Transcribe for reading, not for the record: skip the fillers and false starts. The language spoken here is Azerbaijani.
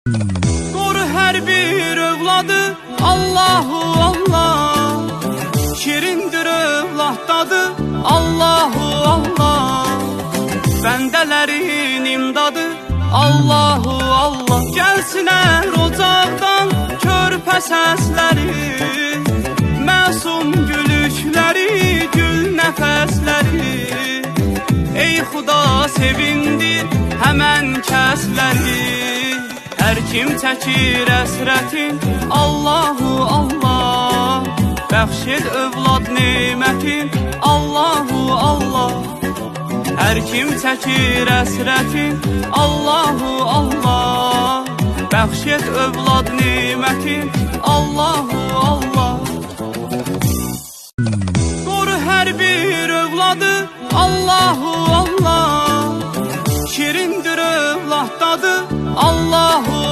Qoru hər bir övladı Allahu Allah, şirindir övladdadı Allahu Allah, bəndələrin imdadı Allahu Allah. Gəlsinər ocaqdan körpə səsləri, məsum gülüşləri, gül nəfəsləri. Ey Xuda sevindir həmən kəsləri, hər kim çəkir əsrətin Allahu Allah, bəxş et övlad nemətin Allahu Allah. Hər kim çəkir əsrətin Allahu Allah, bəxş et övlad nemətin Allahu Allah. Qoru hər bir övladı Allahu Allah, şirindir övladdadı Allahu